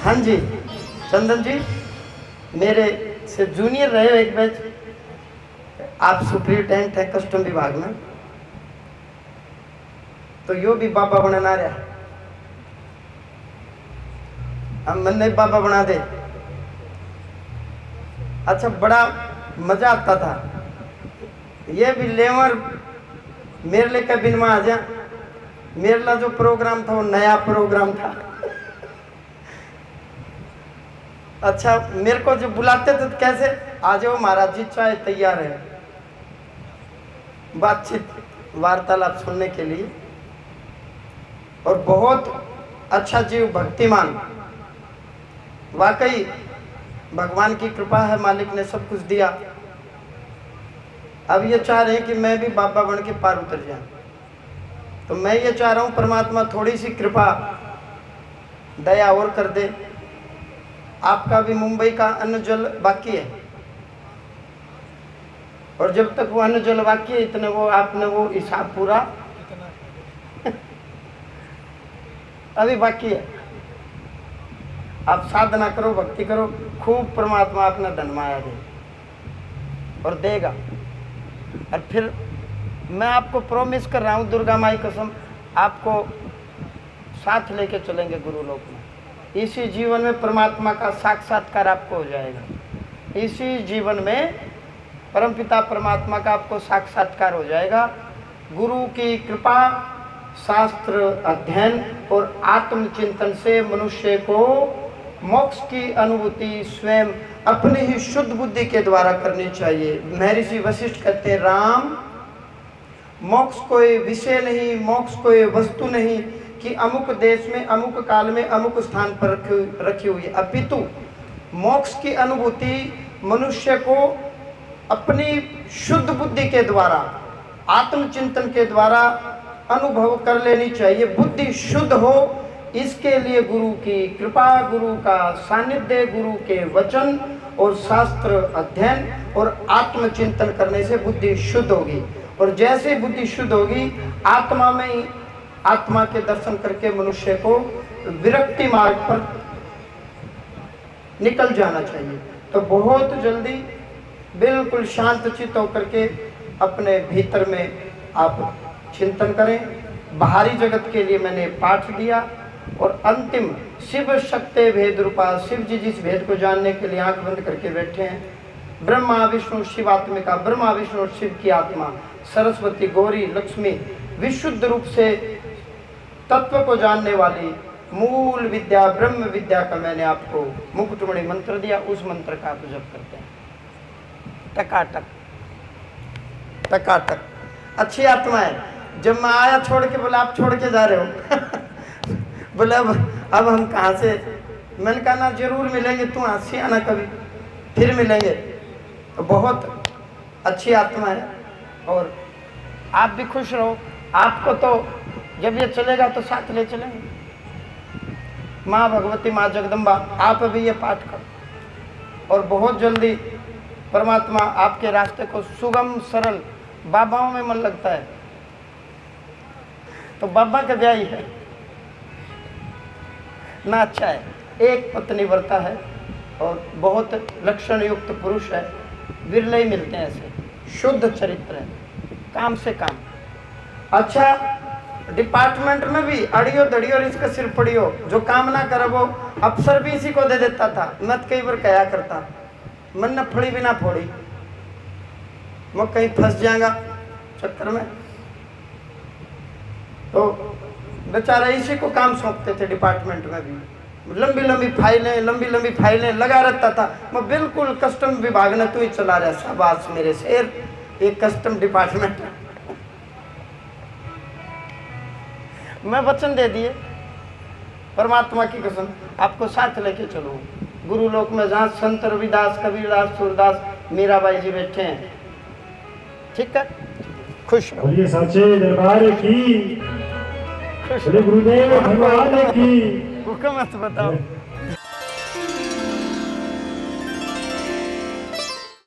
हाँ जी चंदन जी, मेरे से जूनियर रहे हो एक बैच, आप सुप्रिंटेंडेंट है कस्टम विभाग में, तो यो भी बाबा बनाना रहा, हम मन नहीं बाबा बना दे। अच्छा बड़ा मजा आता था, ये भी लेवर मेरे लिए कभी में आ जा, मेरे लिए जो प्रोग्राम था वो नया प्रोग्राम था। अच्छा मेरे को जो बुलाते थे तो कैसे, आ जाओ महाराज जी चाय तैयार है, बातचीत वार्तालाप सुनने के लिए। और बहुत अच्छा जीव, भक्तिमान, वाकई भगवान की कृपा है, मालिक ने सब कुछ दिया। अब ये चाह रहे हैं कि मैं भी बाबा बन के पार उतर जाऊं, तो मैं ये चाह रहा हूं परमात्मा थोड़ी सी कृपा दया और कर दे। आपका भी मुंबई का अन्न जल बाकी है, और जब तक वो अन्न जल बाकी है इतने वो आपने वो हिसाब पूरा अभी बाकी है। आप साधना करो, भक्ति करो, खूब परमात्मा अपना धनमाया दे और देगा। और फिर मैं आपको प्रॉमिस कर रहा हूँ, दुर्गा माई कसम, आपको साथ लेके चलेंगे गुरु लोक में। इसी जीवन में परमात्मा का साक्षात्कार आपको हो जाएगा, इसी जीवन में परमपिता परमात्मा का आपको साक्षात्कार हो जाएगा। गुरु की कृपा, शास्त्र अध्ययन और आत्मचिंतन से मनुष्य को मोक्ष की अनुभूति स्वयं अपनी ही शुद्ध बुद्धि के द्वारा करनी चाहिए। महर्षि वशिष्ठ कहते हैं, राम मोक्ष कोई विषय नहीं, मोक्ष कोई वस्तु नहीं कि अमुक देश में अमुक काल में अमुक स्थान पर रखी हुई है, अपितु मोक्ष की अनुभूति मनुष्य को अपनी शुद्ध बुद्धि के द्वारा, आत्मचिंतन के द्वारा अनुभव कर लेनी चाहिए। बुद्धि शुद्ध हो, इसके लिए गुरु की कृपा, गुरु का सानिध्य, गुरु के वचन और शास्त्र अध्ययन और आत्मचिंतन करने से बुद्धि शुद्ध होगी। और जैसे बुद्धि शुद्ध होगी, आत्मा में ही आत्मा के दर्शन करके मनुष्य को विरक्ति मार्ग पर निकल जाना चाहिए। तो बहुत जल्दी बिल्कुल शांत चित्त होकर के अपने भीतर में आप चिंतन करें। बाहरी जगत के लिए मैंने पाठ दिया, और अंतिम शिव शक्ति भेद रूपा, शिव जी जिस भेद को जानने के लिए आंख बंद करके बैठे हैं, ब्रह्मा विष्णु शिवात्मिका, ब्रह्मा विष्णु और शिव की आत्मा, सरस्वती गौरी लक्ष्मी, विशुद्ध रूप से तत्व को जानने वाली मूल विद्या ब्रह्म विद्या का मैंने आपको मुकुटमणि मंत्र दिया। उस मंत्र का आप जप करते हैं, टकाटक टकाटक। अच्छी आत्मा है। जब मैं आया छोड़ के, बोला आप छोड़ के जा रहे हो बोले अब हम कहाँ से, मैंने कहा ना जरूर मिलेंगे, तू हंसी आना कभी, फिर मिलेंगे। तो बहुत अच्छी आत्मा है, और आप भी खुश रहो। आपको तो जब ये चलेगा तो साथ ले चलेंगे। माँ भगवती, माँ जगदम्बा, आप अभी ये पाठ करो, और बहुत जल्दी परमात्मा आपके रास्ते को सुगम सरल। बाबाओं में मन लगता है तो बाबा का ब्याह ही है ना, अच्छा है। एक पत्नी व्रता है और बहुत लक्षण युक्त पुरुष है, विरले ही मिलते हैं ऐसे, शुद्ध चरित्र है, काम से काम। अच्छा डिपार्टमेंट में भी अड़ियो दड़ियो और इसका सिर पड़ियो, जो काम ना करे वो अफसर भी इसी को दे देता था। मैं तो कई बार कहा करता, मन न फड़ी भी ना फोड़ी, मैं कहीं फंस जाएगा चक्कर में। तो बेचारा इसी को काम सौंपते थे डिपार्टमेंट में भी। लंबी लंबी फाइलें लगा रहता था। मैं बिल्कुल कस्टम विभाग ने तू ही चला रहा, शाबाश मेरे शेर, एक कस्टम डिपार्टमेंट। मैं वचन दे दिए परमात्मा की कसम, आपको साथ लेके चलो गुरु लोक में, जहाँ संत रविदास, कबीरदास, सूरदास, मीराबाई जी बैठे हैं। ठीक है, खुश रहो। बोलिए सच्चे दरबार की, खुश बोले गुरुदेव भगवान की। हुक्म मत बताओ।